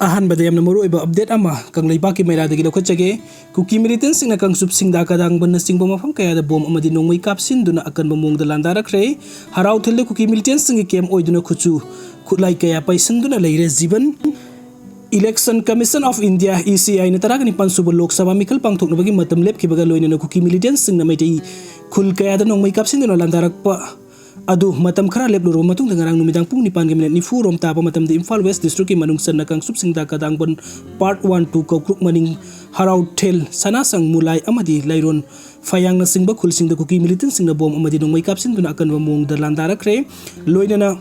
अहनबदे यamna मरुइबा update अमा कंगलैबाकी मैरादगी लौखटजगे cookie militants कंगसुपसिंगदा कदांगबन सिंगबो मफम कयादा बोम अमदि नोंमै कापसिनदुना अकनबो मोंगदा लांदारखरे हराउ थेले cookie militants केम ओइदुना खुचु खुलाई कया पैसनदुना लेरे जीवन election commission of India ECI ने तरागनि पंसुब लोकसभा मिखल पांगथोकनबगी मतम लेपखिबगा लोइनना कुकी मिलिटेंट्स मैतै खुल कयादा नोंमै कापसिनदुना लांदारकपा अदु मतम खरा लेपलुरो मतुंग दंगारांग नुमिदांग पुंग निपान के मिनट निफु रोम ताबा मतम दे इम्फाल वेस्ट डिस्ट्रिक्ट की मनुंग सन्ना कंगसुप सिंगदा कदांगबन पार्ट 1 2 कौक्रुक मनिंग हराउ थेल सना संग मुलाई अमदी लैरोन फयांग न सिंगबा खुल सिंगदा कुकी मिलिटेंट सिंगदा बोम अमदी नोंमै कापसिनदुना अकनबा मोंग द लांदारखरे लोइनना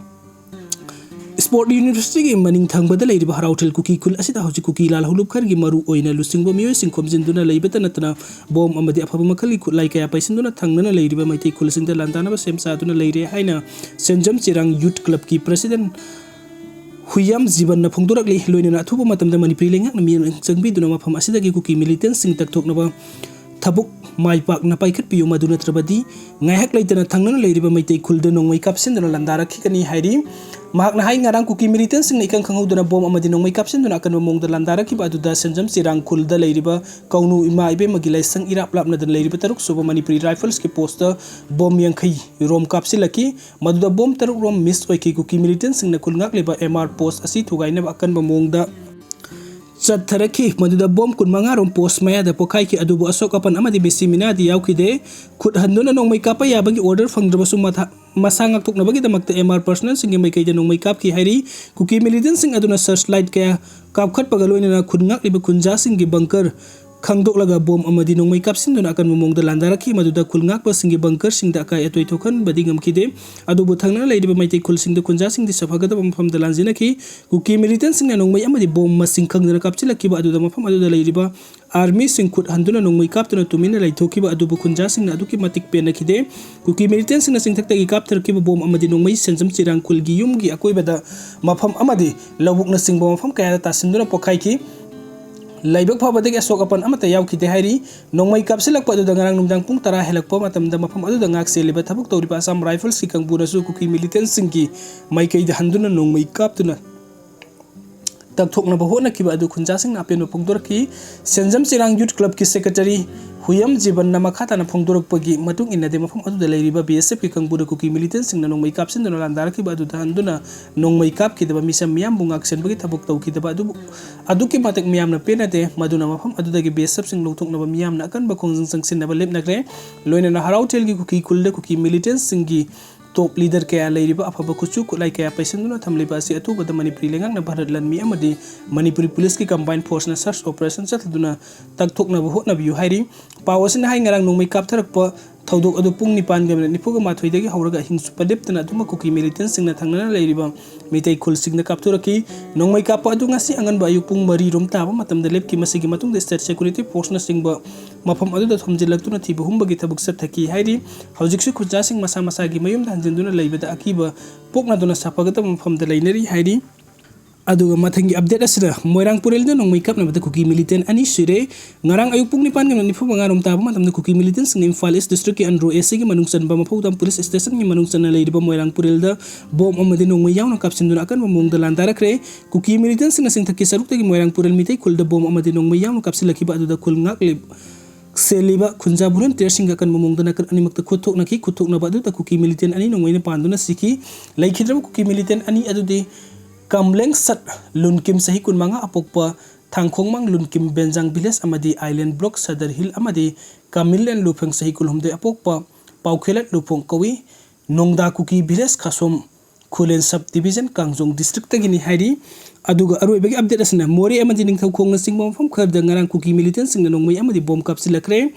स्पोर्ट यूनिवर्सिटी की मनिंग थंगबदा लेरिबा हराउ थेल कुकी खुल असिदा हौजि कुकी लाल हुलुप खरगी मरु ओइना लुसिंगबा मियोय सिंग खोमजिनदुना लेबता नतना बोम अमदी अफबा मखलि खुलाई कया पैसनदुना थंगना लेरिबा मैथै खुल सिंगदा लांदानबा सेम सादुना लेरे हाइना सेंजम चिरांग यूथ क्लब की प्रेसिडेंट हुयाम जीवन न फोंदोरकली लोइना अथुबा मतमदा मणिपुरी लेंगक न मियन चंगबिदुना मफम असिदगी कुकी मिलिटेंट सिंग तकथोकनबा थबुक माइपाक न पाइखत पियो मदु नत्रबदी ngaihak leitana thangna leiriba maitai khulda nongmai kapsinduna landarakhi hairi mahakna hai ngarang kuki militant sing ikang khanguduna bom amadi nongmai kapsinduna akan mongda landarakhi aduda senjam sirang khulda leiriba kaunu ima ibe magilai sang irap lapna dan leiriba taruk suba manipuri rifles ki poster bom yangkhai rom kapsilaki maduda bom taruk rom miss oiki kuki militant sing na khulngak leba MR post asi thugaina akan mongda चथरखी मदुदा बोम कुनमंगा रोम post मयादा पोखाई की अदुबो अशोक अपन अमदि बेसी मिनादी याउखिदे खुद हंदुना नोंमै कापा याबगी order फंगद्रबसु मसा ngakthoknabagi damakta MR personnel सिंग मैकै द नोंमै काप की हाइरी कुकी मिलिटेंट सिंग अदुना सर्च लाइट कया कापखटपगा लोइना खुनngak लिबा खुनजा सिंग की बंकर खंगदोकलगा बोम अमदि नोंमै कापसिनदुना अकन मोंगदा लांदारखी मदुदा खुलngak सिंग बंकर सिंग दा काय अतोय थोखन बदि ngमखिदे अदुबो थंगना लेरिबा मैतै खुल सिंग द खुनजा सिंग दि सफागदा मफम द लांजिनखि कुकी मिलिटेंट सिंग नोंमै अमदि बोम मसिंग खंगदना कापचिलखिबा अदुदा मफम अदुदा लेरिबा आर्मी सिंग खुद हंदुना नोंमै कापतुना तुमिना लैथोखिबा अदुबो खुनजा सिंग अदुकी मतिक पेनखिदे कुकी मिलिटेंट सिंग सिंगथक्तगी कापथरखिबा बोम अमदि नोंमै सेंजम चिरांग खुलगी युमगी अकोइबदा मफम अमदि लबुकना सिंगबा मफम कया तासिनदुना पोखाइकी लाइबक फाबदगी अशोक अपन अमता याउखिदे हाइरी नोंमै कापसिलकपा अदुदा ngarang numdang pung 10 helakpa matamda mafam aduda ngak seliba thabuk tawriba Assam Rifles ki kangburasu kuki militant singki maikai da handuna nongmai kaptuna takthokna bahona kiba adu khunja sing apen phongdorki senjam sirang youth club ki secretary huyam jiban nama khata na phongdorpagi matung inade mafam aduda leiriba BSF ki kangbura kuki militant sing na nongmai kapsin dana landaraki ba adu handuna nongmai kap ki daba misam miyam bungak sen bagi thabuk taw ki daba adu ki matek miyam na penate maduna mafam aduda ki BSF sing longthok na miyam na kan ba khongjang sangsin na lep nakre loina na harau tel ki kuki kulde kuki militant sing gi top leader kaya leiriba afaba kuchu kulai kaya paisanduna thamliba asi atu bada manipuri lengang na bharat lan mi amadi manipuri police ki combined force na search operation chatduna takthok na bahot na biu hairi pawasin hai ngarang nongmai kaptharakpa thaudok adu pung nipan ga nipuga mathoidagi hauraga hingsu padeptana aduma kuki militant singna thangnana leiriba mitai khul singna kapturaki nongmai kapa adu ngasi angan ba ayu pung 3 rom taba matamda lepki masigi matung de state security force na singba mafam adu da thomjilaktuna thiba humbagi thabuk sathaki hairi haujiksu khunja sing masa masa gi mayum da hanjinduna leibada akiba pokna duna sapagata mafam da leinari hairi aduga mathangi update asida moirang purel da nongmai kap na bata kuki militant ani sire ngarang ayuk pung nipan ngam nifu mangarom taba matam da kuki militant sing Imphal East district ki Andro AC ki manungsan ba mafudam police station ki manungsan na leiriba moirang purel da bom amadi nongmai yaw na kapsinduna akan mamong da landarakre kuki militant sing sing thakki saruk tagi moirang purel mitai kul da bom amadi nongmai yaw na kapsilaki ba adu da kul ngak lib seliba kunja bulan tersing akan memungkinkan akan ani makta kutuk na badu ta kuki militant ani nongmai na panduna siki laikhidra kuki militant ani adu de kamleng sat lunkim sahi kun manga apokpa thangkhong mang lunkim benjang village amadi island block sadar hill amadi kamilen lupeng sahi kulhumde apokpa paukhelat lupong kawi nongda kuki village khasom khulen sub division kangjong district tagini hairi aduga aroibagi update asna mori amadi ningthau khong na singbom pham khardang ngarang kuki militant singna nongmai amadi bom kapsilakre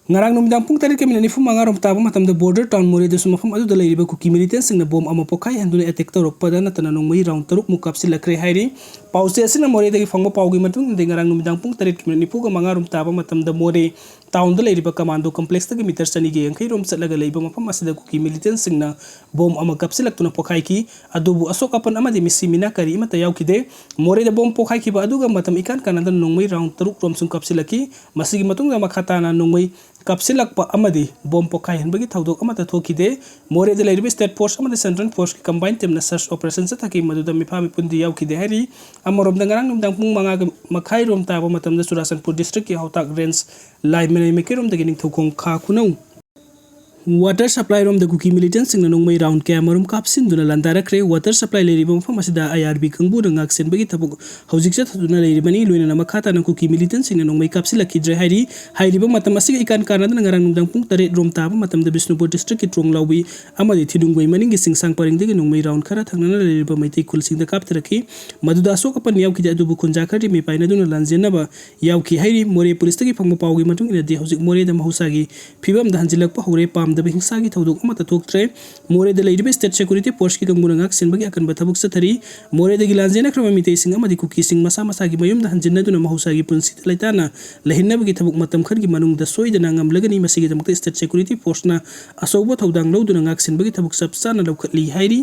ngarang numdang pung tarik kami nifu mangarom taba matam da border town mori de sumafam adu da leiriba kuki militant singna bom ama pokai handuna attack torok pada na tana nongmai round taruk mukap silakre hairi pause asina mori de fangba paugi matung de ngarang numdang pung tarik kami nifu ga mangarom taba matam da mori town लेरिबा commando complex तक metre चनीगे यांखैरोम चलगा लेबा मफम असिदा cookie militant सिंगना बोम अमा कपसिलक्तुना पोखाइकी अदुबु अशोक अपन अमदि मिसी मिना करी मत याउकिदे मोरेदा बोम पोखाइकीबा अदुगा मतम इकान कानदा नोंमै राउंड 3 रोम सुं कपसिलकी मसिगी मतुंगा मखाताना नोंमै कपसिलक्पा अमदि बोम पोखाइहनबगी थौदोक अमता थोकिदे मोरेदा लेरिबा स्टेट फोर्स अमदि सेंट्रल फोर्स की कंबाइन टीम सर्च ऑपरेशन चथकी मदुदा मिफा मिपुंदी याउकिदे हैरी अमरोम दंगरांग नुमदांग पुंग मंगा मखाइ रोम ताबा मतम चुराचंदपुर डिस्ट्रिक्ट की हौताक रेंज लाइमने मेकेरोम दगी निथौखोंग खा खुनौ वाटर सप्लाई रोम द कुकी मिलिटेंट सिंग नोंमै राउंड क्या मरुम कापसिन लांदारख्रे वाटर सप्लाई लेरिबा मफम असिदा आईआरबी खंगबु रंगाक सेनबगी थबुक हौजिक चथुना लेरिबनी लोइना मखाता न कुकी मिलिटेंट सिंग नोंमै कापसिलखिद्रे हाइरी हाइरिबा मतम असिगा इकान कानादन ngarang numdang pung 8 rom ताबा मतम द बिष्णुपुर डिस्ट्रिक्ट की ट्रोंग लाउबी अमदि थिदुंगबै मनिंग सिंगसांग परिंगदगी नोंमै राउंड खरा थंगना लेरिबा मैतै कुलसिंग द कापथरखि मदुदा सो कपन यावखि दुबु खुंजाखरि मे पाइनादुना लांजेनबा यावखि हाइरी मोरे पुलिस तगी फंगबा पावगी मतुंग इनदि हौजिक मोरे द महौसागी फिबम द हंजिलकपा हौरे पाम द हिंसागी थौदोक अमता थोक्ट्रे मोरे द लेरिबा स्टेट सिक्योरिटी फोर्स की कंगमुरंगाक सिनबगी अकनबा थबुक सथरी मोरे द गिलांजेना क्रम मितै सिंग अमदि कुकी सिंग मसा मसागी मयुम द हंजिनदुना महौसागी पुंसी लैताना लहिनबगी थबुक मतम खरगी मनुंग the सोइदना ngamlagani masigi damukta state security force na asobo thodang loduna ngak sinbagi thabuk sapsa na lawkhatli hairi